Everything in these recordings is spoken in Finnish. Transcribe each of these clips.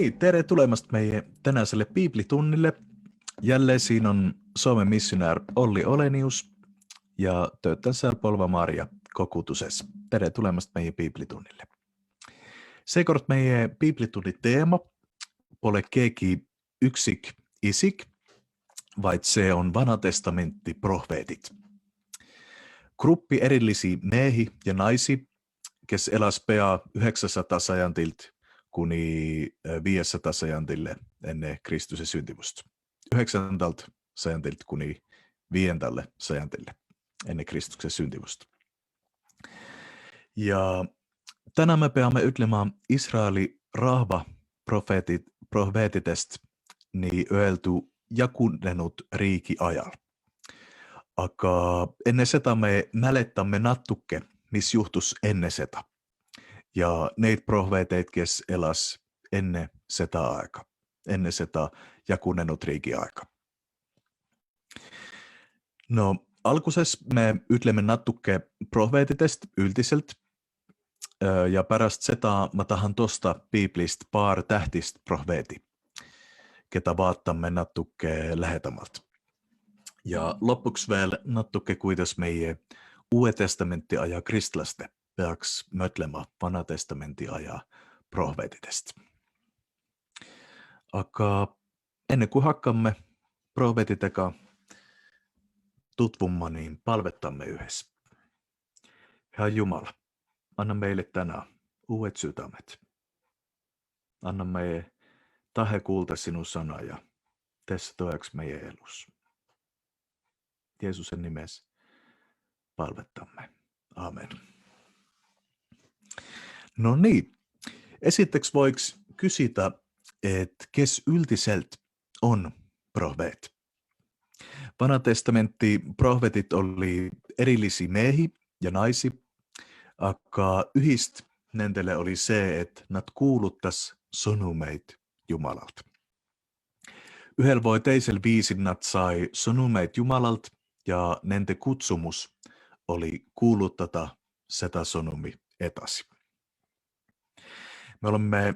niin, tere tulemasta meidän tänäiselle Biiblitunnille. Jälleen siinä on Suomen missionär Olli Olenius ja tööttänsä Polva-Maria Kokutuses. Tere tulemasta meidän Biiblitunnille. Sekort meidän Biiblitunnin teema pole keeki yksik isik, vaid se on Vanha testamentti profeetit. Gruppi erillisiä miehi ja naisi, kes elas pea 900 sajantilta kuni 500 sajantille ennen Kristuksen syntymusta. 900 sajantilta kuni 500 sajantille ennen Kristuksen syntymusta. Ja tänään me peamme ytlemään Israeli rahva profeetitest niin öeltu jakunenut riiki ajal. Aga ennen sitä me mälettämme nattukke, missä juhtus ennen sitä. Ja neid profeeteit, kes elas ennen sitä aika, ennen sitä jakunenut riiki aika. No, alkuses me ytlemme nattukke profeetitest yltiselt, ja pärast sitä mä tahan tosta Biblist paar tähtistä profeeti, ketä vaattamme nattukke lähetämältä. Ja lopuksi vielä nattukke kuitas meidän Uuden testamentti ajaa kristlaste, peaks mötlemä Vanha testamentti ajaa profeetitest. Aga ennen kuin hakkamme profeetiteka tutvumma, niin palvettamme yhdessä. Herra Jumala, anna meille tänään uudet sydämet. Anna meille tahe kuulta sinun sanaa ja tässä toijaksi meidän elus. Jeesuksen nimessä palvettamme. Amen. No niin, esittäks voiks kysytä, että kes yltiselt on profeet? Vanha testamentti profeetit oli erillisiä miehi ja naisi, aga yhist nendele oli se, että nad kuuluttas sonumeit Jumalalta. Yhdellä voi teisellä viisin nad sai sonumeit Jumalalta ja nende kutsumus oli kuuluttata sitä sonumi etasi. Me olemme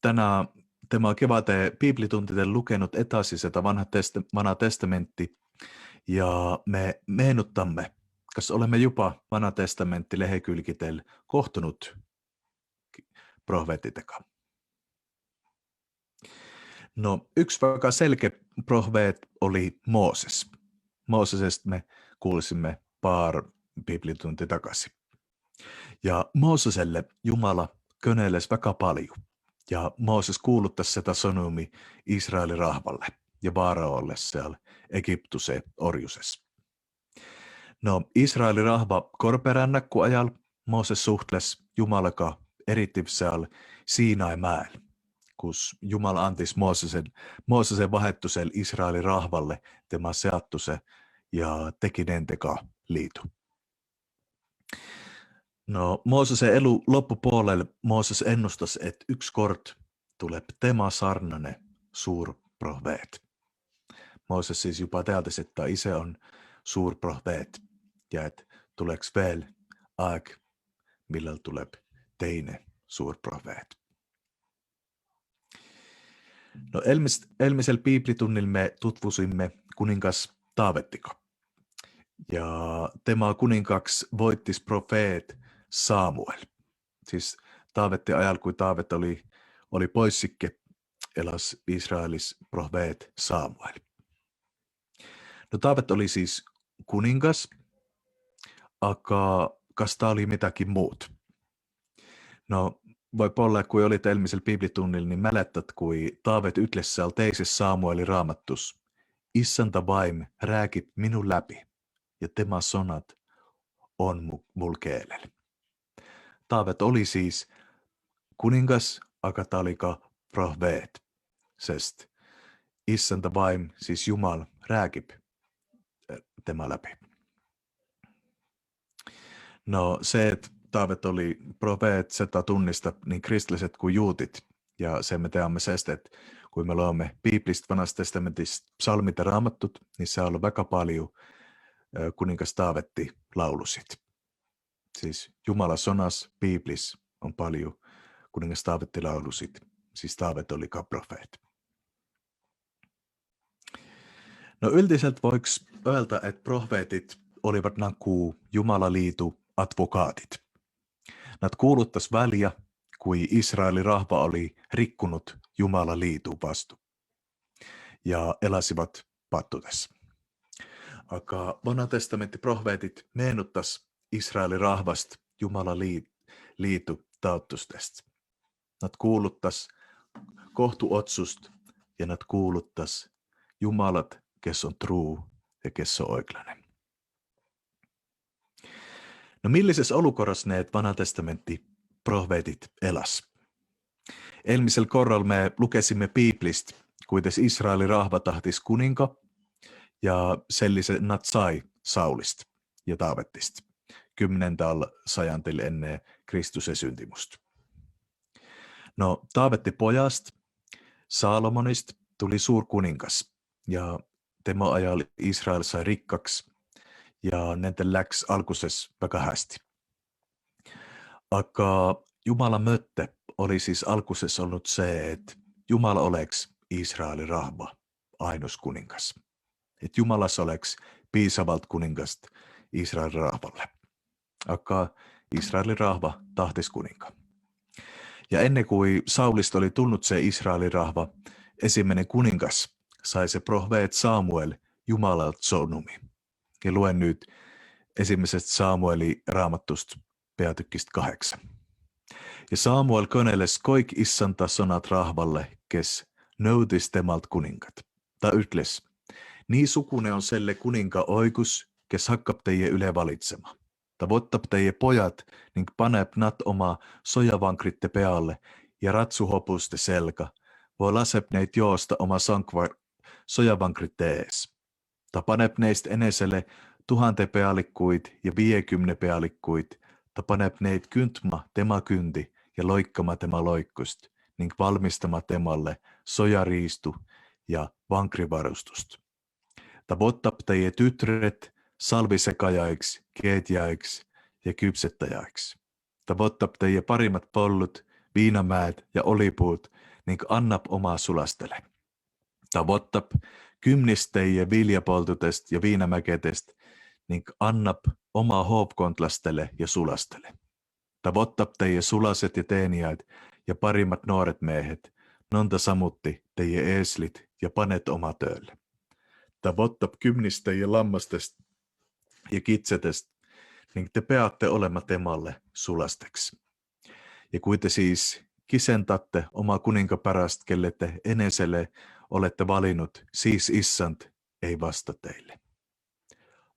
tänään tämä kevääteen Biiblituntiten lukenut etasi sitä Vanha testamentti ja me meenuttamme, koska olemme jopa Vanha testamentti lehekylkitel kohtunut profeetiteka. No, yksi vaikka selkeä profeet oli Mooses. Moosesesta me kuulisimme paar Biiblitunti takaisin. Ja Mooseselle Jumala köneles väga paljon. Ja Mooses kuuluttaisi sitä sanumi Israelin rahvalle ja Vaaraolle siellä Egyptuse orjusessa. No, Israelin rahva korperännäkku ajal Mooses suhtles Jumalaka erityisesti siellä Siinain-mäellä, kus Jumala antis Moosesen vahettusel Israelin rahvalle tema seattuse ja teki nenteka liitu. No, Moosesen elu loppupuolelle Mooses ennustas, että yksi kort tulee tema sarnane suur profeet. Mooses siis jopa teatis, että isä on suur profeet ja että tuleeko vielä aik, millä tulee teine suur profeet. No, elmisellä Biiblitunnilla me tutvusimme kuningas Taavettika. Ja tema kuninkaksi voittis profeet Samuel. Siis Taavetti ajal, kun Taavet oli poissikke, elas Israelis profeet Samuel. No, Taavet oli siis kuningas, aga kas ta oli mitäkin muut? No, voi olla, kun olit elmisellä Biiblitunnilla, niin mälettät, kun Taavet ytlessä teisessä Samuelin raamattus. Issanta vaim rääkib minun läpi, ja tema sonat on mul keelel. Taavet oli siis kuningas, aga ta oli ka profeet, sest Issanta vaim, siis Jumal, rääkib tema läpi. No, se, että Taavet oli profeet, sitä tunnista niin kristilliset kuin juutit. Ja se me teemme sest, että kun me luomme Biiblistä Vanhasta testamentista psalmit ja raamattut, niin se on ollut väga paljon kuningas Taavetti laulusit. Siis Jumala sonas Biiblis on paljon kuningas Taavetti laulusit. siis Taavet oli profeet. No yldiselt voiko öelda, että profeetit olivat nakuu Jumalaliitu advokaatit. Nad kuuluttas väliä, kui Israelin rahva oli rikkunut Jumalaliitu vastu ja elasivat pattudessa. Aga vanha testamentti profeetit meenuttas Israelin rahvast Jumalaliitu taottustesta. Nad kuuluttas kohtuotsust ja nad kuuluttas Jumalat, kes on truu ja kes on oikelainen. No millisessä olukorras ne vanha testamentti profeetit elas? Elmisellä korralla me lukesimme Biblistä, kuites Israelin rahva tahtis kuninka ja sellisen nad sai Saulista ja Taavetista 10. sajantilla ennen Kristuksen syntimusta. No Taavetti pojasta Salomonista tuli suurkuningas ja tema ajalla Israel sai rikkaksi ja nenten läks alkuses väga hästi. Aga Jumala mötte oli siis alkuses ollut se, että Jumala oleks Israelin rahva ainus kuningas. Että Jumalas oleks piisavalt kuningast Israelin rahvalle. Aga Israelin rahva tahtis kuninka. Ja ennen kuin Saulista oli tullut se Israelin rahva, ensimmäinen kuningas sai se profeet Samuel Jumalalta sonumi. Ja luen nyt ensimmäisestä Samueli raamattusta peatykistä 8. Ja Samuel köneles koik issanta sonat rahvalle, kes noutis temalt kuninkat. Ta ütles, nii sukune on selle kuninka oigus, kes hakkab teie üle valitsema. Ta võtab teie pojad ning paneb nad oma sojavankrite peale ja ratsuhopuste selga, või laseb neid joosta oma sojavankrite ees. Ta paneb neist enesele 1000 pealikuid ja 50 pealikuid. Ta paneb neid küntma tema kündi ja loikkama tema loikkust ning valmistama temalle sojariistu ja vankrivarustust. Ta võtab teie tytred salvisekajaiksi, keetjaiksi ja kypsettäjäiksi. Ta võtab teie parimat pollud, viinamäed ja olipuut ning annab oma sulastele. Ta võtab 10 teie viljapoltudest ja viinamäkedest ning annab oma hoopkontlastele ja sulastele. Ta võtab teie sulased ja teenijad ja parimad noored mehed, nonta samuti teie eeslit ja panet oma töölle. Ta võtab 10 teie lammastest ja kitsetest ning te peate olema temalle sulasteks. Ja kui te siis kisendatte oma kuninga pärast, kelle te enesele olette valinud, siis issand ei vasta teille.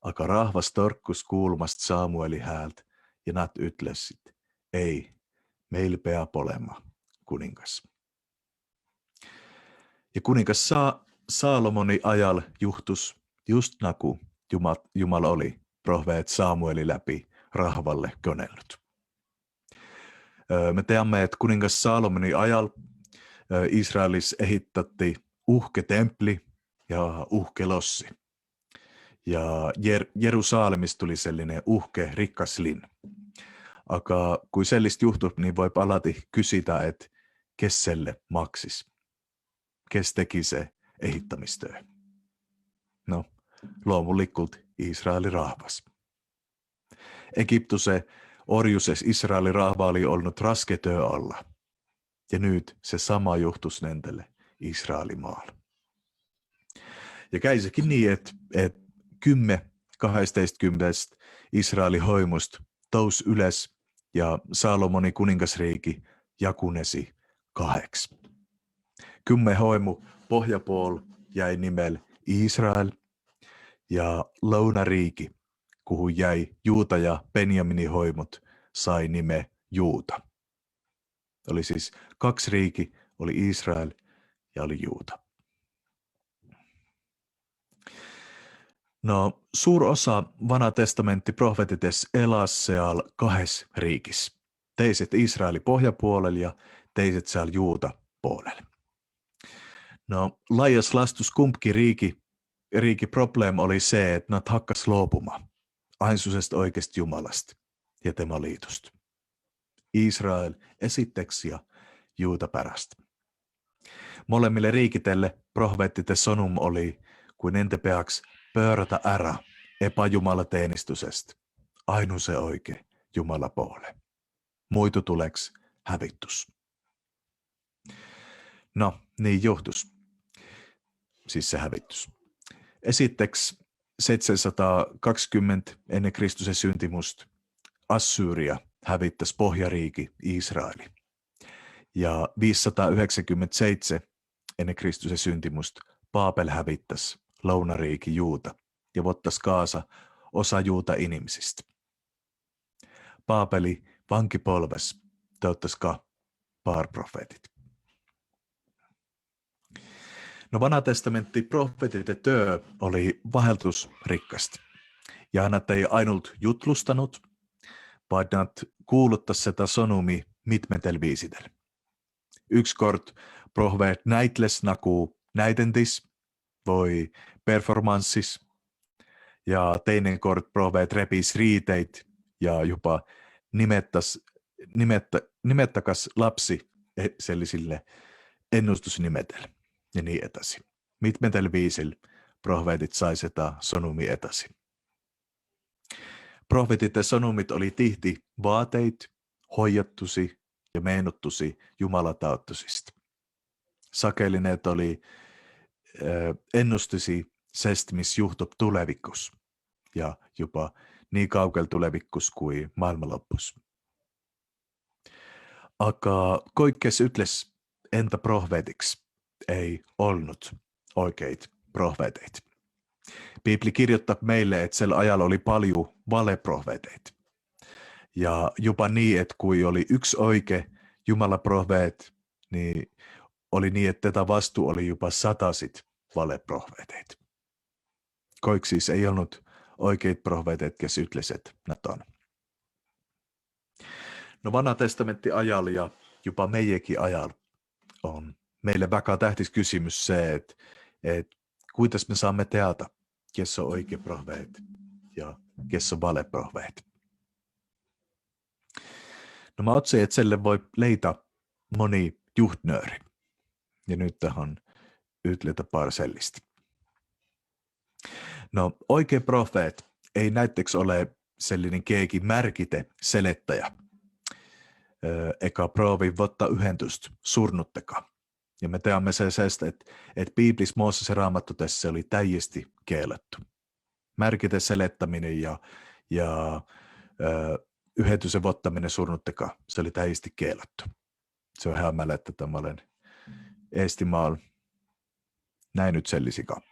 Aga rahvas torkkus kuulmast Samueli häält ja nad ütlesid, ei, meil peab olema kuningas. Ja kuningas Salomoni ajal juhtus just nagu Jumala oli profeet Samueli läpi rahvalle könellyt. Me teamme, että kuningas Salomoni ajal Israelis ehittätti uhke templi ja uhke lossi. Ja Jerusalemista tuli sellainen uhke rikkas linn. Aga kui sellist juhtub, niin voi alati kysytä, että kes selle maksis? Kes teki se ehittämistyö? No, loomulikult Israelin rahvas. Egyptuse orjuses Israelin rahva oli ollut raske työ alla. Ja nyt se sama juhtus nendelle Israelin maalla. Ja käisikin niin, että 10-20 Israelin hoimusta tous yles ja Salomoni kuningasriiki jakunesi 8. 10 hoimu pohjapuol jäi nimellä Israel ja lounariiki, kuhun jäi Juuta ja Benjaminin hoimut, sai nime Juuta. Oli siis 2 riiki, oli Israel ja oli Juuta. No, suur osa vanha testamentti profetites elas seal 2 riikis. Teiset Israelin pohjapuolella ja teiset seal Juuta puolella. No, laias lastus kumpki riiki probleem oli se, että nad hakkas luopumaan ainsusesta oikeasta Jumalasta ja tema liitosta. Israel esitteksi ja Juuta pärästä. Molemmille riikitelle profeettite sonum oli, kuin ente peaks pöörata ära epäjumala teenistusest. Ainu se oikee Jumala poole. Muitu tuleks hävittus. No, niin johtus. Siis se hävitys. Esitteeksi 720 ennen Kristuksen syntimusta Assyria hävittäisi pohjariiki Israeli. Ja 597 ennen Kristuksen syntimusta Paapel hävittäisi lounariiki Juuta ja voittaisi kaasa osa Juuta inimisistä. Paapeli vankipolves toivottaisi profeetit. No vanha testamentti profeetit ja työ oli vaheltusrikkasti. Ja hänät ei ainult jutlustanut, vaan hänät kuuluttas sitä sonumi mitmetel viisitel. Yksi kort profeet näitles nakuu näitentis, voi performanssis, ja teinen kort profeet repis riiteit ja jopa nimettäkäs lapsi sellisille ennustusnimetel ja niin etäsi. Mitmetel viisil profeetit sai sitä sonumi etäsi. Profetit ja sonumit oli tihti vaateit, hoijattusi ja meenuttusi jumalatauttusista. Sakelineet oli ennustusi sestimis juhtop tulevikus ja jopa niin kaukel tulevikus kuin maailmanloppus. Aga koikes ytles entä profeetiksi ei ollut oikeit profeeteit. Bibli kirjoittaa meille, että sillä ajalla oli paljon valeprofeeteita. Ja jopa niin, että kun oli yksi oikea Jumala profeet, niin oli niin, että tätä vastuu oli jopa satasit valeprofeeteita. Koiksi siis ei ollut oikeat profeeteet, kes ytleset naton. No vanha testamentti ajalla ja jopa meidänkin ajalla on meille väga tähtis kysymys se, että kuinkas me saamme teata, kes on oikea profeet ja kes on valeprofeet. No mä otsin, että selle voi leita moni juhtnööri. Ja nyt tähän ytletä parsellista. No oikea profeet ei näitteeksi ole sellainen keegi märkite selettäjä. Eka provi votta yhentystä surnutteka. Ja me teemme se, että Biblis Mooses ja Raamattu tässä oli täyesti kielletty. Märkite selettäminen ja yhdentyisen vottaminen surnutteka, se oli täyesti kielletty. Se on hämmällä, että tämä olen Eestimaalla näin nyt sellisikaan.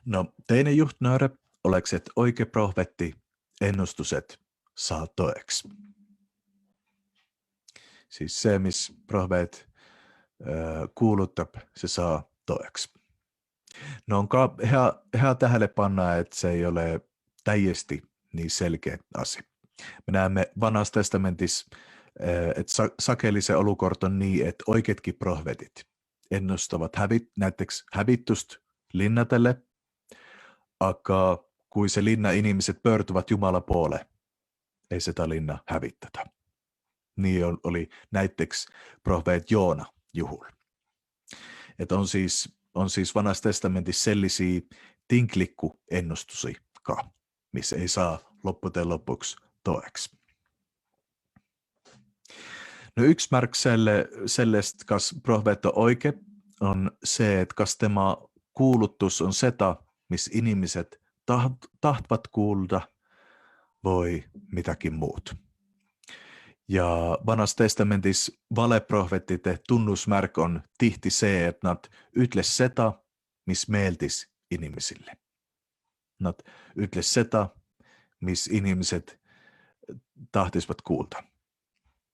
No, teinen juhtnööre oleks, että oikea profeetti ennustuset saa toeksi. Siis se, missä profeet kuuluttaa, se saa toeksi. No on ihan tähälle panna, että se ei ole täyesti niin selkeä asia. Me näemme vanhassa testamentissa, että sakelisen olukort on niin, että oikeatkin profeetit ennustavat näiteks hävittystä linnatelle, akka kun se linna ihmiset pörtyvät Jumala puoleen, ei sitä linna hävittätä. Niin oli näiteks profeet Joona juhul. Että on siis vanhassa testamentissa sellaisia tinklikku-ennustusia, missä ei saa loppujen lopuksi toeksi. No yksi märk sellaista, kas profeet on oikea, on se, että kas tämä kuuluttus on sitä, missä ihmiset tahtvat kuulda, voi mitäkin muut. Ja vanhassa testamentissa valeprofeettite tunnusmärk on tihti se, että nad ytles seta, miss meeltis ihmisille. Nad ytles seta, miss ihmiset tahtisvat kuulta.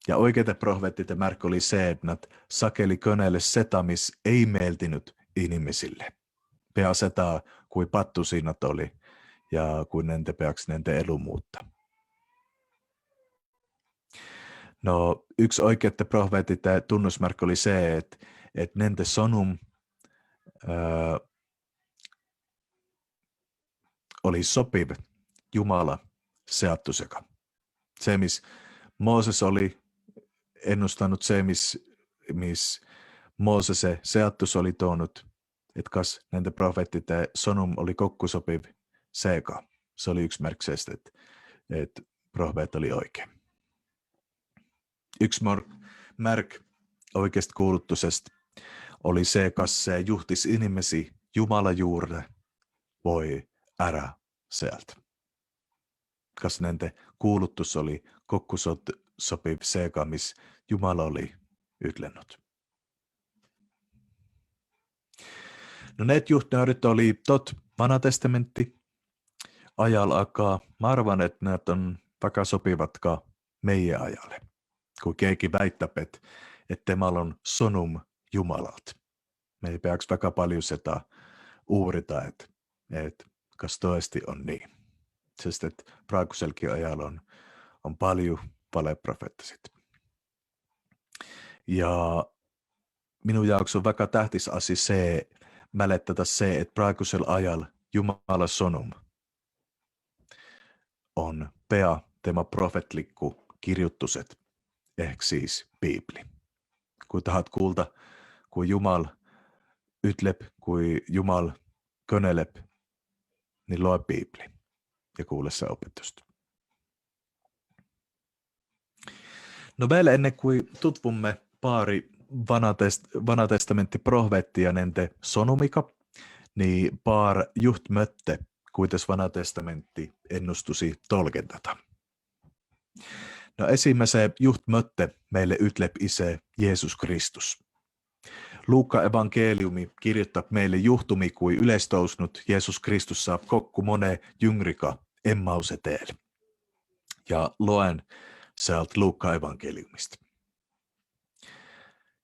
Ja oikeita profeettite märk oli se, että nad sakeli könelle seta, miss ei meeltinyt ihmisille. Pea seta, kuin pattu siinä oli, ja kuin nente peaks nente elu muuttaa. No, yksi oikeette profeettite tunnusmerkki oli se, että nente sonum oli sopiv Jumala seattuseka. Se, missä Mooses oli ennustanut, se, missä missä Moosese seattus oli tuonut, että kas näitä profeettite sonum oli kokkusopiv seeka. Se oli yksi merkseistä, että profeet oli oikein. Yksi märk oikeasta kuulutusesta oli se, kas se juhtis inimesi Jumala juurde voi ära sieltä. Kas näiden kuulutus oli kokkusopiv seeka, missä Jumala oli ytlennut. No ne juhtneudet oli tot vanha testamentti ajalla aikaa. Mä arvan, että ne on väga sopivatkaan meidän ajalle. Kun keegi väittää, että tämä on sonum Jumalalta. Me ei peaks väga paljon sitä uurita, että kas toesti on niin. Sest että praeguselkin ajalla on paljon valeprofeettasit. Ja minun jaoks on väga tähtis asia se, mälettätä se, että praegusel ajalla Jumala sonum on pea tema profetlikku kirjoituset, ehkä siis Bibli. Kun tahat kuulta, kun Jumal ytlep, kun Jumal könelep, niin loe Bibli ja kuule se opetusta. No vielä ennen kuin tutvumme pari vanatestamentti profeettia nente sonumika, niin paar juht mötte, kuites vanatestamentti ennustusi tolkentata. No ensimmäisen juht mötte meille ytlep ise Jeesus Kristus. Luukka evankeliumi kirjoittaa meille juhtumi, kui yleistousnut Jeesus Kristus saa kokku mone jyngrika Emmauseteel. Ja loen sieltä Luukka evankeliumista.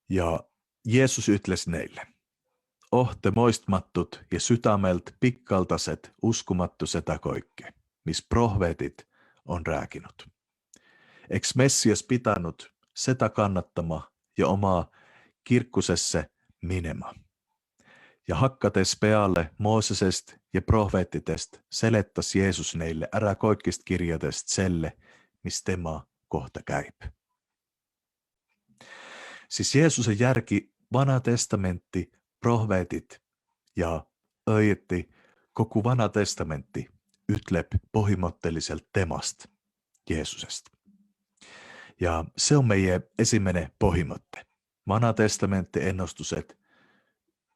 Ja Jeesus ytles neille. Te moistmattut ja sytämelt pikkaltaset uskomattu sitä koikke, miss profeetit on rääkinut. Eks Messias pitänyt sitä kannattama ja omaa kirkkusesse minema. Ja hakkates pealle Moosesest ja profeettitest selettas Jeesus neille ärä koikkist kirjatest selle, mis tema kohta käyp. Siis Jeesuksen järki vanha testamentti, profeetit ja öitti koko vanha testamentti ytlep pohimottelliselta temasta Jeesusesta. Ja se on meidän ensimmäinen pohimotte. Vanha testamentti ennustuset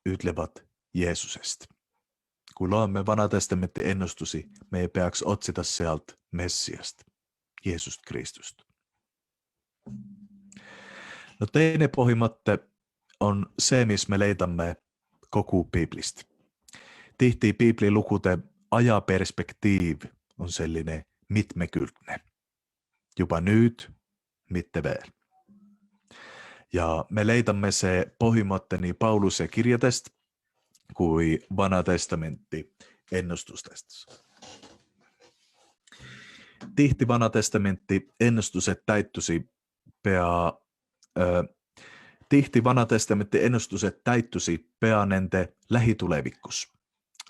ytlevat Jeesusesta. Kun loemme vanha testamentti ennustusi, me ei peaks otsita sieltä Messiasta, Jeesus Kristusta. No teine pohimotte on se, missä me leitämme koko Biblistä. Tihti Bibli lukute ajaperspektiiv on sellainen mitmekyltne. Jopa nyt, mitte veel. Ja me leitämme se pohimotte niin Paulus ja kirjatest kuin vanha testamentti ennustustesta. Tihti vanha testamentti ennustuset täittysi Tihti vanha testamentti ennustuset täittysi peanente lähitulevikkus,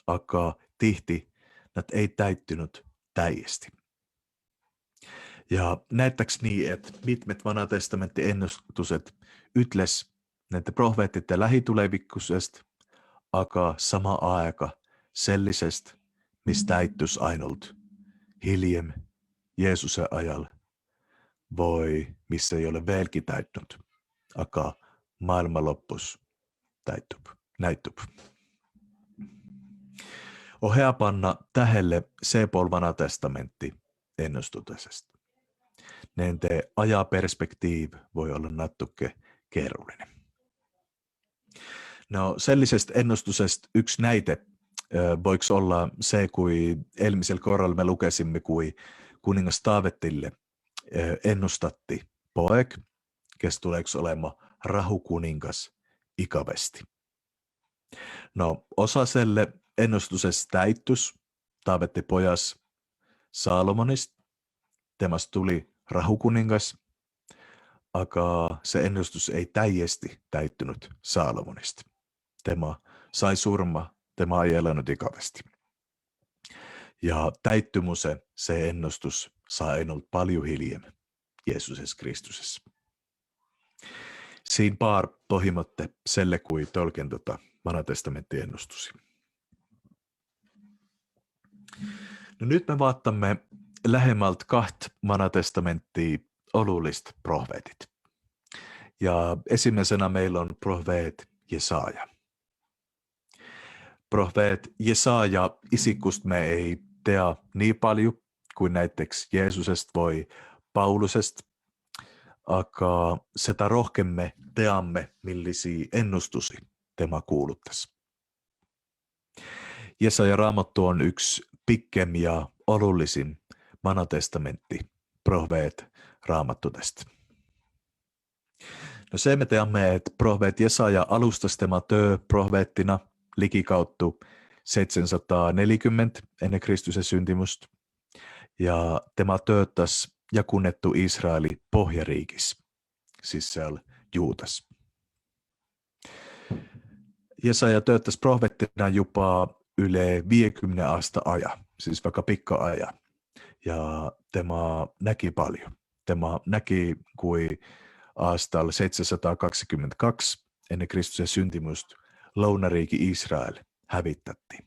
akka tihti nät ei täyttynyt täiesti. Ja näyttäks niin, että mitmet vanha testamentti ennustuset ytles näitä profeettite lähitulevikkusesta, akka sama aika sellisest, mis täittys ainult hiljem Jeesuksen ajalla voi, missä ei ole vieläkin täyttynyt, akka maailman loppus näyttyp. On hea panna tähelle se-pol vanha testamentti ennustutesesta. Nente ajaperspektiiv voi olla nattukke kerullinen. No sellisesta ennustusesta yksi näite voiko olla se, kui elmisellä koralla me lukesimme, kui kuningas Taavetille ennustatti poek, kes tuleeks olema rahukuningas ikavesti. No osa selle ennustusesta täittys Taavetti pojas Salomonista, temasta tuli rahukuningas, aga se ennustus ei täiesti täyttynyt Salomonista. Tema sai surma, tema ei elänyt ikavasti. Ja täittymuse se ennustus sai ainult paljon hiljem Jeesuses Kristusessa. siinä paar pohimotte selle, kui tolken Vanha testamentti ennustusi. No nyt me vaatamme lähemmältä kahta Vanha testamenttia olullista profeetit. Ja ensimmäisenä meillä on profeet Jesaja. Profeet Jesaja isikust me ei tea niin paljon kuin näiteks Jeesusest voi Paulusest, aga sitä rohkemme teamme, millisi ennustusi tema kuuluttas. Jesaja raamattu on yksi pikkem ja olullisin Vanha testamentti profeet raamattudesta. No se me teamme, että profeet Jesaja alustas tema työ profeettina likikauttu 740 ennen Kristuksen syntimusta ja tema tööttäs jakunnettu Israeli pohjariikis, siis siellä Juutas. Jesaja tööttäs profeettina jopa yle 50 asta aja, siis vaikka pikka aja. Ja tema näki paljon. Tema näki, kui aastal 722 ennen Kristuksen syntimusta Lounariiki Israel hävittätti.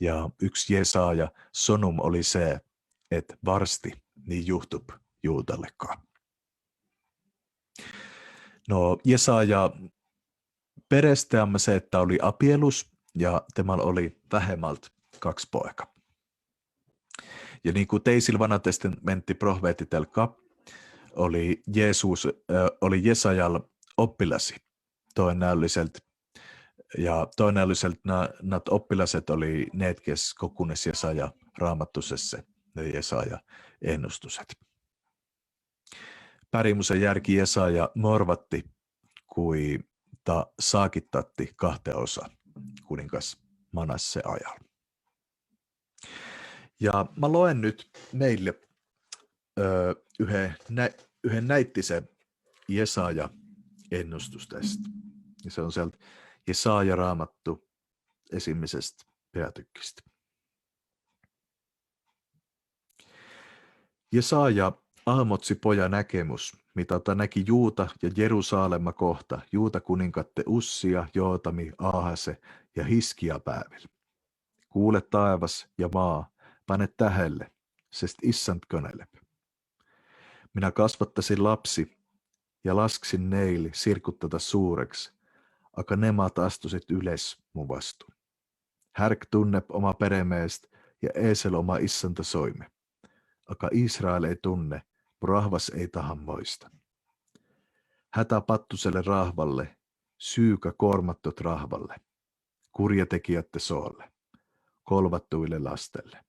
Ja yksi Jesaja sonum oli se, että varsti niin juhtub Juudallekaan. No Jesaja peresteämme se, että oli apielus ja temalla oli vähemmältä 2 poika. Ja niin kuin teisillä Vanha testamentti profeetitelka oli Jesajalla oppilasi toennäölliseltä. Ja toennäölliseltä nämä oppilaset oli ne, kes kokunes Jesaja raamattusesse ja Jesaja ennustuset. Pärimusen järki Jesaja morvatti, kui ta saakittatti 2 osa kuningas Manasse ajalla. Ja mä loen nyt meille yhden näittisen Jesaja ennustustesta. Ja se on sieltä Jesaja raamattu esimmisestä peatykkistä. Jesaja ahmotsi poja näkemus, mitä ta näki Juuta ja Jerusalema kohta, Juuta kuninkatte Ussia, Jootami, Aahase ja Hiskia päivillä. Kuule taivas ja maa, pane tähelle, sest issant kõneleb. Minä kasvattasin lapsi ja lasksin neili sirkuttada suureksi, aga nemad astusid üles mu vastu. Härk tunneb oma peremeest ja eesel oma issanta soime, aga Israel ei tunne, mu rahvas ei taha moista. Hätä pattuselle rahvalle, syykä koormattot rahvalle, kurjatekijätte soolle, kolvattuille lastelle.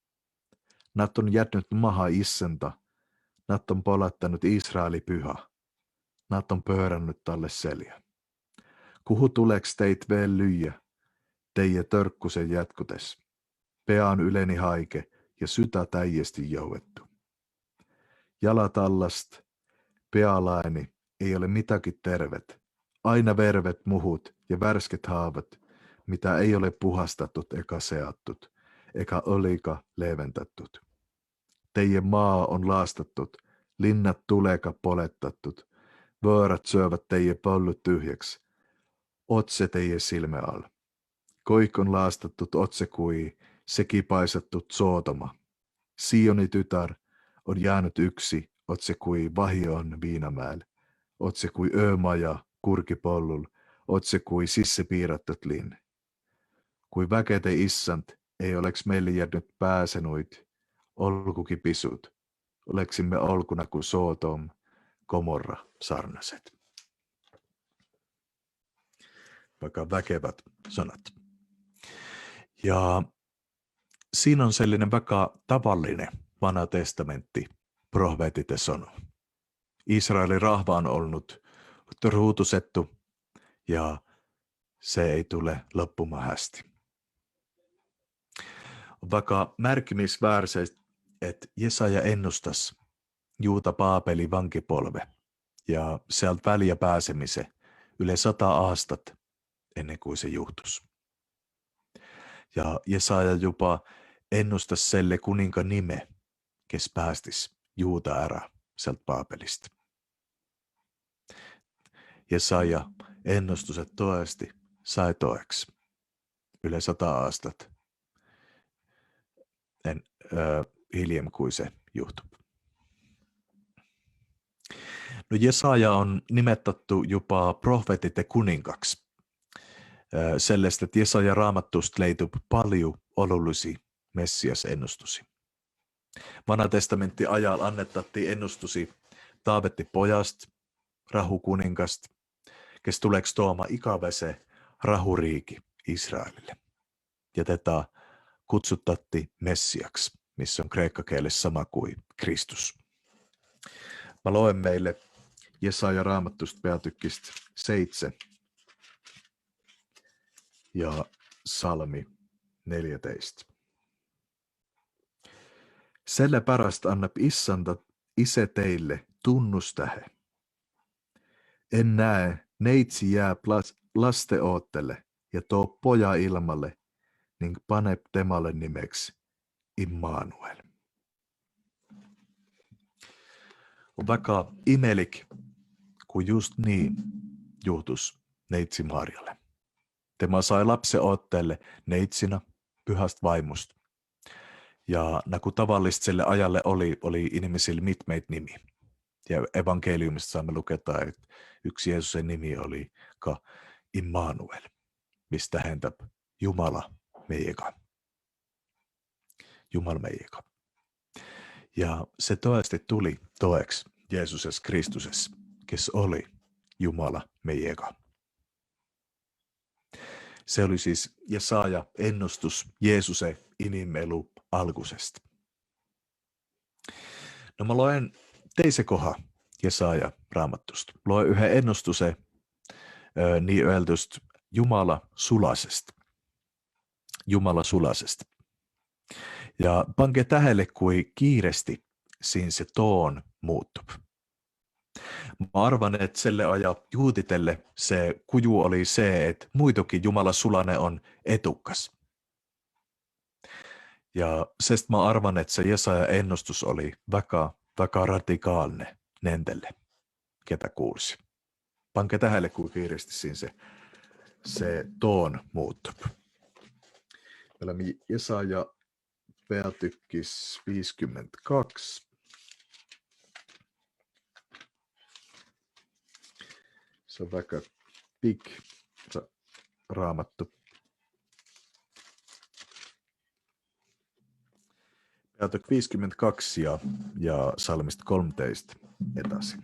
Nad on jätnyt maha issanta, nad on polattanut Israeli pyhä, nad on pöörännyt talle selja. Kuhu tuleks teit veel lüüa, teie törkkusen jätkutes? Pea on yleni haike ja sytä täiesti jouettu. Jalat allast, pealaeni ei ole mitäkin tervet, aina vervet muhut ja värsket haavat, mitä ei ole puhastattut eka seattut, eka olika leventättut. Teidän maa on laastattut, linnat tuleeka polettattut, vöörät syövät teidän pollut tyhjäksi, otse teidän silme all. Koik on laastattut otse kui sekipaisatut Sootoma. Sioni tytär on jäänyt yksi, otse kui vahi on Viinamäel, otse kui öömaja kurkipollul, otse kui sisse piirattut linn. Kui väkete issant ei oleks meille jäänyt pääsenuit, olkukin pisut, oleksimme olkuna kuin Sootom, Gomorra sarnaset. Vaikka väkevät sanat. Ja siinä on sellainen vaikka tavallinen Vanha testamentti profeetit sanoo. Israelin rahva on ollut ruutusettu ja se ei tule loppumaan hästi. On vaikka märkimisväärseistä, että Jesaja ennustas Juuta Paapeli vankipolve ja sieltä väliä pääsemise yli 100 aastat ennen kuin se juhtus. Ja Jesaja jopa ennustas selle kuninka nime, kes päästis Juuta ära sieltä Paapelista. Jesaja ennustuset toesti sai toeksi. Yle 100 aastat hiljem kuin se juhtui. No Jesaja on nimettattu jopa profeetit ja kuninkaksi. Sellaista, että Jesaja raamattusta löytyy paljon olullisia Messias-ennustusi. Vanha testamentti ajalla annettiin ennustusi Taavetti pojasta, Rahu kuninkasta, kes tuleeks tooma ikäväse rahuriiki Israelille. Ja tätä kutsuttiin Messiaksi, missä on kreikkakielessä sama kuin Kristus. Mä loen meille Jesaja raamattusta peatykkistä 7 ja Salmi 14. Selle pärast annab issanda ise teille tunnustähe. En näe, neitsi jääb laste oottele ja too poja ilmalle, ning paneb temalle nimeksi Immanuel. On väga imelik, kun just niin juhtus neitsi Marjalle. Tema sai lapsen ootteelle neitsinä pyhästä vaimusta. Ja nagu tavallista sille ajalle oli ihmisillä mitmeitä nimi. Ja evankeliumista saamme luketa, että yksi Jeesuksen nimi oli Immanuel, mistä tähendää Jumala meikä. Jumala meikä. Ja se toesti tuli toeksi Jeesuses Kristuses, kes oli Jumala meikä. Se oli siis Jesaja ennustus Jeesuksen inimelu alkusesta. No mä loen teise koha Jesaja raamattusta. Loen yhden ennustuse niin öeltystä Jumala sulasesta. Jumala sulasesta. Ja panke tähelle, kuin kiiresti siinä se toon muuttui. Mä arvan, että selle aja juutitelle se kuju oli se, että muitokin Jumala sulane on etukas. Ja sest mä arvan, että se Jesaja ennustus oli väga radikaalinen nendelle, ketä kuulsi. Panke tähelle, kuin kiiresti siinä se toon muuttui. Meillä on Jesaja peatykkis 52. Se on väga big raamattu. Peatykki 52 ja Salmista 13 etäsi.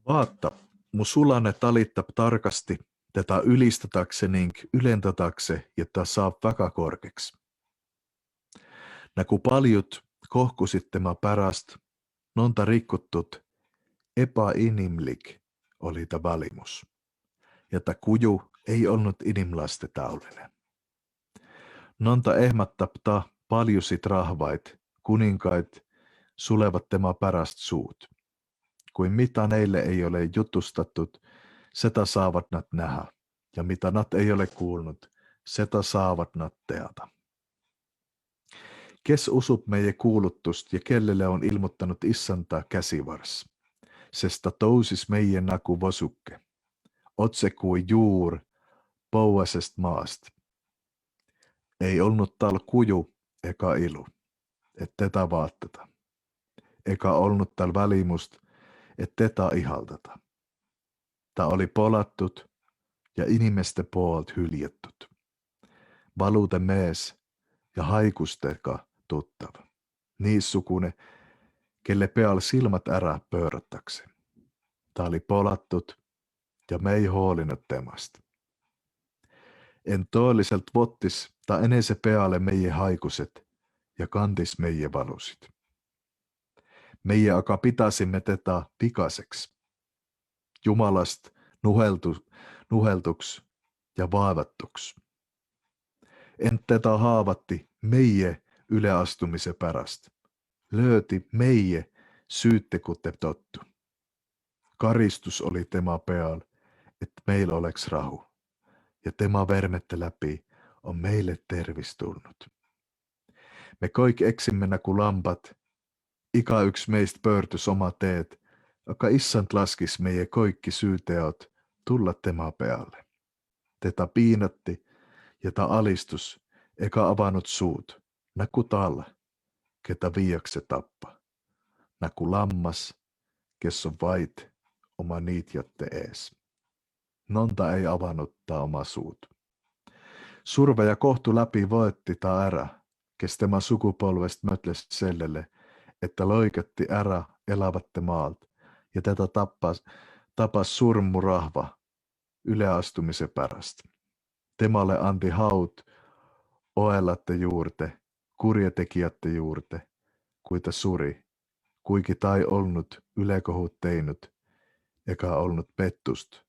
Vaatta, mu sulane talittab tarkasti, tätä ylistetakse ning ylentätakse, jotta saa väga korkeksi. Nagu paljut kohkusid tema pärast, nonta rikuttut, epäinimlik oli ta välimus, ja ta kuju ei ollut inimlaste taulinen. Nonta ehmattab ta paljusid rahvait, kuninkait, sulevat tema pärast suut. Kuin mitä neille ei ole jutustatut, sitä saavat nad nähdä, ja mitä nad ei ole kuulnut, sitä saavat nad teada. Kes usub meie kuulutust ja kellele on ilmoittanut issanta käsivars, sest ta tousis meie nagu vosukke, otse kui juur pouasest maast. Ei ollut tal kuju ega ilu, et teda vaatata, ega ollut tal välimust, et teda ihaldata. Ta oli polattut ja inimeste poolt hyljettut, valude mees ja haikustega tuttava, niissukune, kelle peal silmät ära pööratakse. Ta oli polattut ja me ei hoolinut temasta. En toolliselt vottis ta enese peale meie haikuset ja kantis meie valusid. Meie aga pidasimme teda vikaseks, Jumalast nuheltuks ja vaevattuks. Ent teda haavatti meie üleastumise pärast, lööti meie süütekute tottu. Karistus oli tema peal, et meil oleks rahu, ja tema vermette läpi on meille tervis tulnud. Me kõik eksimme nagu lambad, igaüks meist pöördus oma teed, Akka issant laskis meie kaikki syyteot tulla tema pealle. Tätä piinatti ja ta alistus, eka avannut suut, naku talla, ketä viiakse tappa. Naku lammas, kes on vait oma niitjatte ees. Nonta ei avannut ta oma suut. Surve ja kohtu läpi voetti ta ära, kes tema sukupolvest mötles sellelle, että loiketti ära elävätte maalt, ja tätä tapas surmurahva yleastumisen pärast. Temalle anti haut oelatte juurte, kurjetekijätte juurte, kuita suri, kuiki tai olnut ylekohut teinut, eka olnut pettust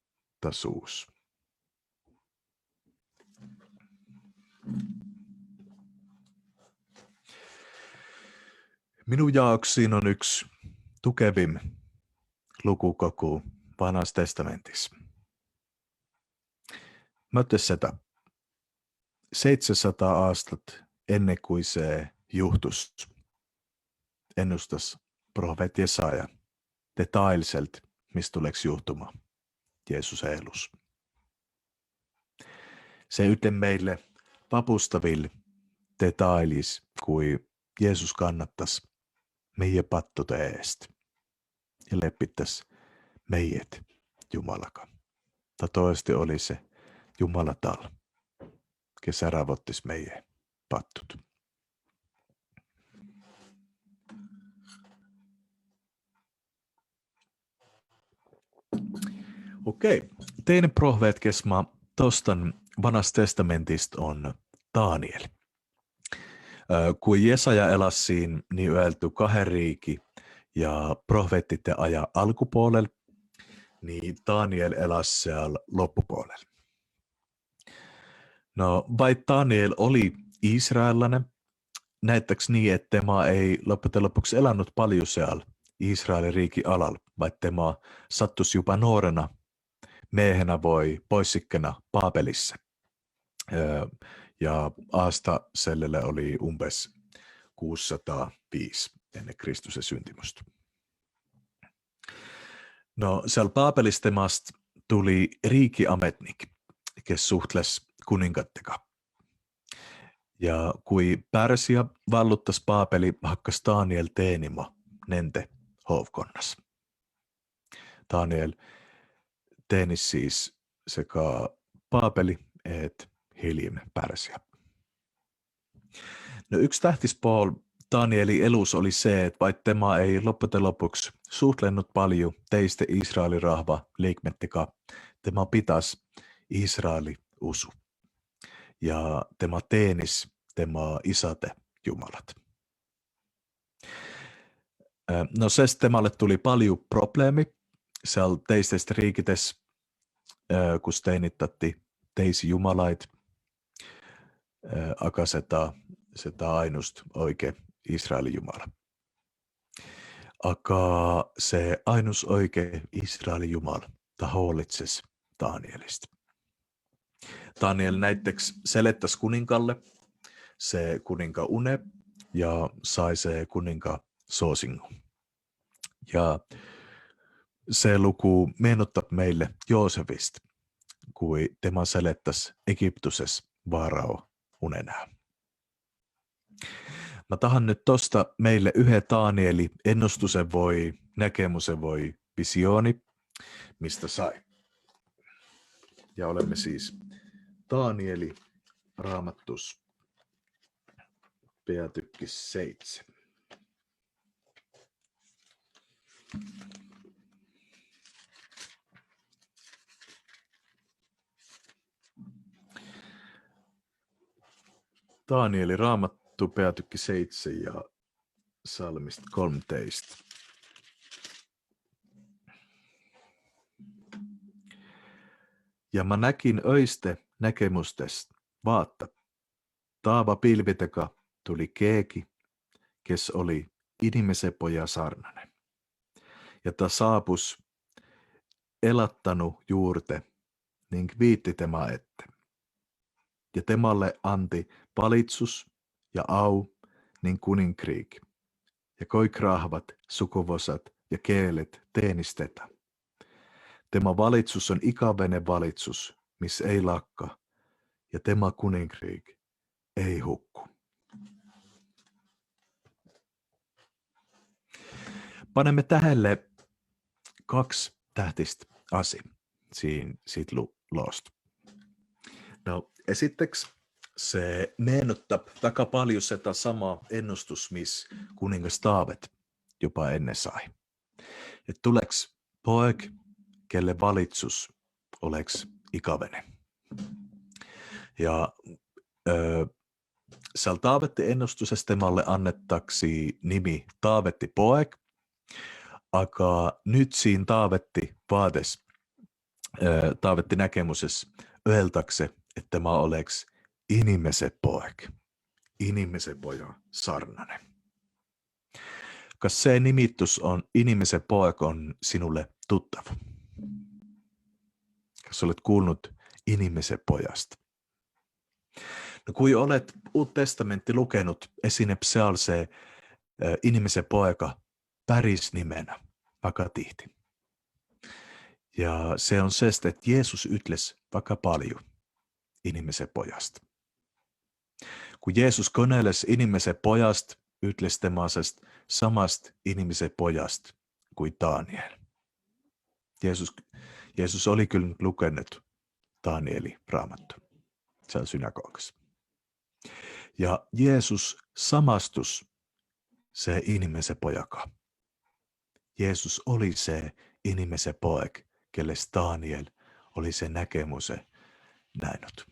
ta suus. Minun jaoksiin on yksi tukevin lukukoku Vanhassa testamentissa. Möttes sitä 700 aastat ennen kuin se juhtus ennustas profeet Jesaja detailselt, mistä tuleks juhtumaan Jeesus elus. Se yten meille vapustaville detailis, kui Jeesus kannattas meidän pattote eest ja leppittäs meidät Jumalaka. Ta toisesti oli se Jumala tal, kes ära võttis meie pattud. Okei, teinen profeet, kes ma tostan Vanhasta testamentista on Daniel. Kun Jesaja elas siinä niin yölty kahden riiki ja profeettite aja alkupuolella, niin Daniel elas siellä loppupuolella. No, vaikka Daniel oli israelainen, näyttäks niin, että tema ei loppujen lopuksi elänyt paljon siellä Israelin riikin alalla, vaikka tema sattus jopa nuorena miehenä voi poissikkena Paapelissa. Ja aasta sellelle oli umpes 605 ennen Kristuksen syntymusta. No, siellä Paapelistemaasta tuli riikiametnik, kes suhtles kuningatteka. Ja kui Pärsia valluttas Paapeli, hakkas Daniel teenima nente hovkonnas. Daniel teenis siis sekä Paapeli et hiljem Pärsia. No, yksi tähtispool Danielin elus oli se, että vaikka tema ei loppujen lopuksi suhtlennut paljon teistä Israelin rahva liikmettika, tema pitäisi Israeli usu. Ja tema teenis, tema isate jumalat. No, se temalle tuli paljon probleemi. Siellä teistä riikites, kun teinittatti teisi jumalait, akaseta ainust oikein Israelin Jumala. Aka se ainus oikein Israelin Jumala ta hoolitses Danielista. Daniel näiteks selettäs kuninkalle se kuninka une ja sai se kuninka soosingon. Ja se luku meenuttaa meille Joosefista, kui tema selettäs Egyptuses vaarao unenää. Mä tahan nyt tosta meille yhden Danieli ennustusen voi, näkemuksen voi, visioni, mistä sai. Ja olemme siis Danieli Raamattus peatykki 7. Danieli Raamattu peatykki 7 ja salmista 13. Ja mä näkin öiste näkemustest vaatta. Taava pilviteka tuli keeki, kes oli inimisen poja sarnanen. Ja ta saapus elattanu juurte, niin viitti tema ette. Ja temalle anti valitsus ja au, niin kuninkriik. Ja koik rahvat, sukuvosat ja keelet teenistetä. Tema valitsus on ikävene valitsus, missä ei lakka, ja tema kuninkriik ei hukku. Panemme tähelle 2 tähtistä asiaa siitä loosta. No, esitteeksi se meenuttaa aika paljon sitä samaa ennustus, missä kuningas Taavet jopa ennen sai. Että tuleks poik, kelle valitsus oleks ikävene. Ja siellä Taavetti ennustusestemalle annettaksi nimi Taavetti poik, aga nyt siinä Taavetti vaades, Taavetti näkemusessa öeltakse, että tämä oleks inimese poik, inimese poja sarnanen. Kas se nimitys on inimese poik on sinulle tuttava? Kas olet kuullut inimese pojasta? No kun olet Uut testamentti lukenut, esine seal se inimese poika päris nimenä, vaikka tihti. Ja se on se, että Jeesus ytles vaikka paljon inimese pojasta. Kun Jeesus koneles inimese pojasta, ytles temasest samasta inimese pojasta kuin Daniel. Jeesus oli kyllä lukenut Danielin raamattu siellä synagogassa. Ja Jeesus samastus se inimese pojaka. Jeesus oli se inimese poik, kelle Daniel oli se näkemuse näinut.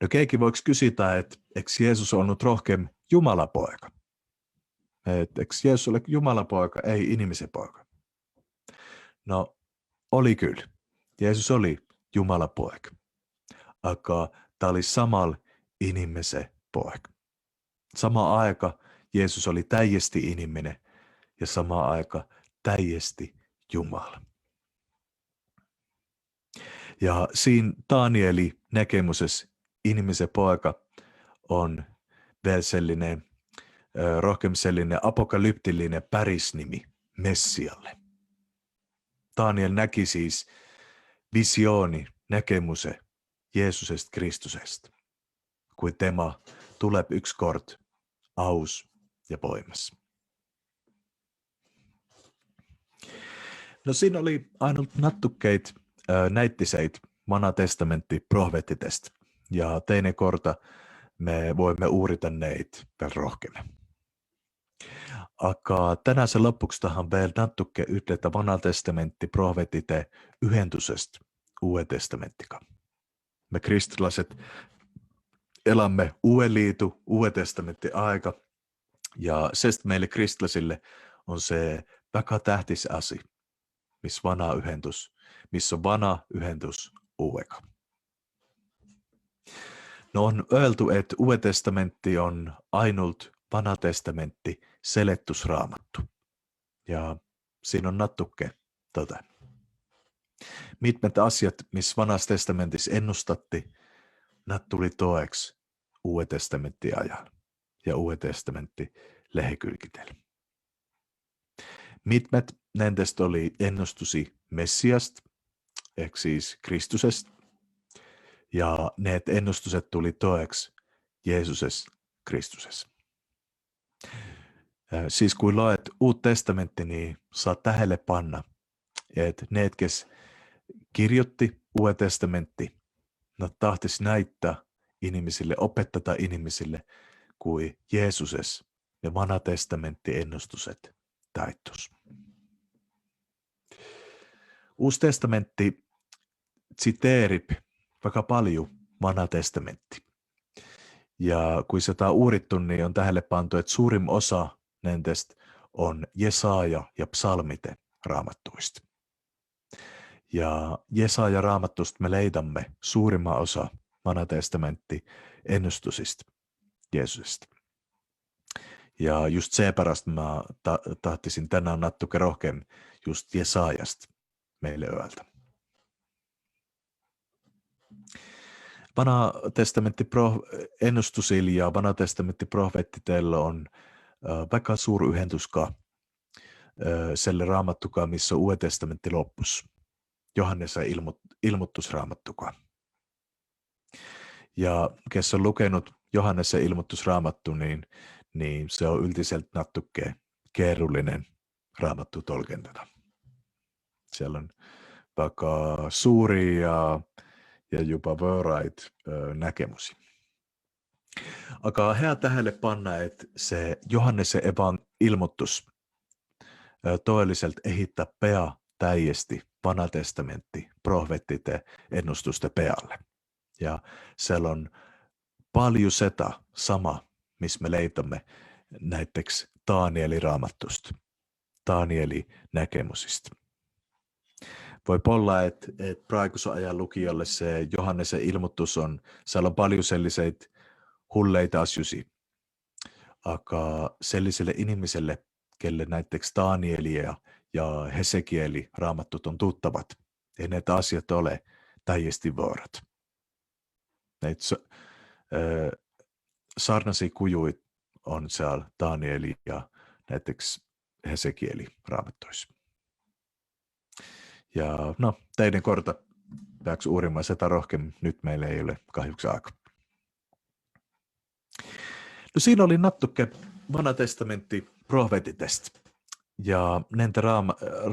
No keiki voiko kysytä, että eikö Jeesus ollut rohkeam Jumalapoika? Eikö Jeesus ole Jumalapoika, ei inimisen poika? No, oli kyllä. Jeesus oli Jumalapoika. Aga tämä oli samalla inimisen poika. Sama aika Jeesus oli täyesti iniminen ja sama aika täyesti Jumala. Ja siinä Danieli näkemusessa inimisen poika on vielä sellainen rohkeamsellinen apokalyptillinen pärisnimi Messialle. Daniel näki siis visiooni, näkemuse Jeesusesta Kristusesta, kuin tema tulee yksi kort, aus ja voimas. No siinä oli ainult nattukkeit näittiseit vanha testamentti profeettitest, ja teine korta me voimme uurita neit vielä rohkeammin. Aga tänään se lopuksi tähän vielä nattukke ytletä vanha testamentti profeettite yhendusest Uuden testamenttika. Me kristilaiset elämme Uuden liitu, Uuden testamentti aika, ja sest meille kristilaisille on se väga tähtis asia, missä on vanha yhendus uudeka. No on öelty, että Uuden testamentti on ainult vanha testamentti selettusraamattu. Ja siinä on nattukke tätä. Mitmet asiat, missä vanhassa testamentissa ennustatti, nat tuli toeksi Uuden testamentti ajan ja Uuden testamentti lehekylkitel. Mitmet nendestä oli ennustusi Messiasta, eli siis Kristusesta, ja ne ennustuset tuli toeksi Jeesusesta Kristusessa. Siis kun loet Uutta testamentti, niin saat tähelle panna, että ne, kes kirjoitti Uuden testamentti, no tahtis näyttää ihmisille, opettaa ihmisille, kuin Jeesuses ja vanha testamentti ennustuset täyttyis. Uusi testamentti siteerip vaikka paljon vanha testamentti. Ja kun sitä on uurittu, niin on tähelle pantu, että suurin osa nendestä on Jesaja ja psalmite raamattuista. Ja Jesaja raamattusta me leidamme suurimman osa vanha testamentti ennustusista Jeesusesta. Ja just se pärästä mä tahtisin tänään nattuke rohkeammin just Jesajasta meille öältä. Vanha testamentti ennustusil ja vanha testamentti profeettiteillä on vaikka suuri yhentuska. selle raamattukaan, missä on Uuden testamentti loppus. Johannesen ilmoitusraamattukaan. Ja kes on lukenut Johannesen ilmoitusraamattu, niin se on yltiselt nattukkeen keerullinen raamattu tolkentena. Siellä on vaikka suuri ja jopa vöraita näkemyksiä. Aga hea tähele panna, että se Johannesen ilmoitus todelliselt ehittää pea täiesti Vanha testamentti profeettite ennustuste pealle. Ja siellä on paljon sitä sama, missä me leitämme näiteks Danielin raamattusta, Danielin näkemysistä. Voi olla, että praegusen ajan lukijalle se Johannesen ilmoitus siellä on paljon selliseitä hulleita asioita, aga selliselle ihmiselle, kelle näiteks Danielia ja Hesekieli raamattut on tuttavat, ei näitä asiat ole täiesti vaarat. Näitä sarnaisia kujuit on siellä Danieli ja näiteks Hesekieli raamattoissa. Ja no, teidän korta peaks uurimaan sitä rohkeammin. Nyt meillä ei ole kahjuksi aika. No siinä oli nattukke Vanha testamentti profeetitest. Ja näitä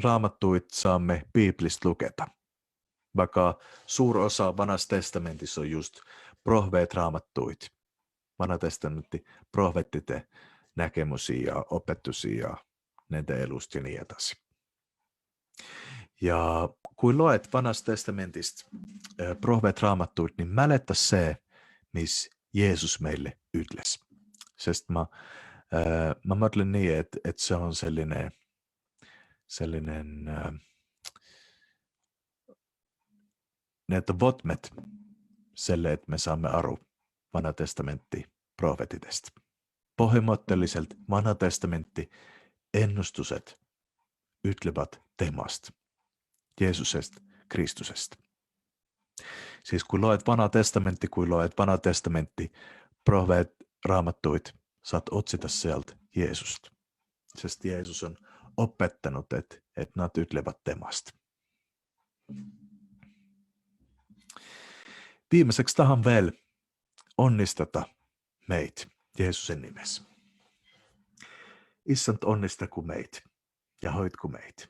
raamattuit saamme Biblistä luketa. Vaikka suur osa Vanhassa testamentissa on just profeet-raamattuit. Vanha testamentti profeettite näkemyksiä ja opetusia ja näitä elusta ja niin edasi. Ja kun loet Vanhasta testamentista profeet-raamattuit, niin mälettä se, missä Jeesus meille ytles. Sest mä ajattelen niin, että se on sellainen näitä votmet selle, että me saamme aru Vanha testamentti profetitesta. Pohjimottelliselt Vanha testamentti ennustuset ytlevät temasta, Jeesusesta, Kristusesta. Siis kun loet Vanha testamentti profeet raamattuit, saat otsita sieltä Jeesusta. Sest Jeesus on opettanut, että nämä ytlevät temasta. Viimeiseksi tahan vielä onnisteta meitä Jeesuksen nimessä. Issant onnistaku meitä ja hoitku meitä.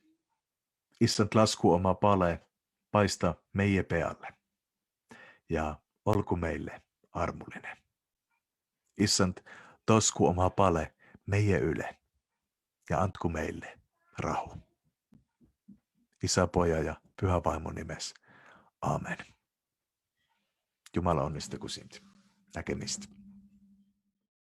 Issant lasku oma pale paista meie pealle ja olku meille armullinen. Issant tosku oma pale meie yle ja antku meille rahu. Isä, Poja ja Pyhä Vaimon nimessä. Amen. Jumala onnistaku sinti. Näkemistä.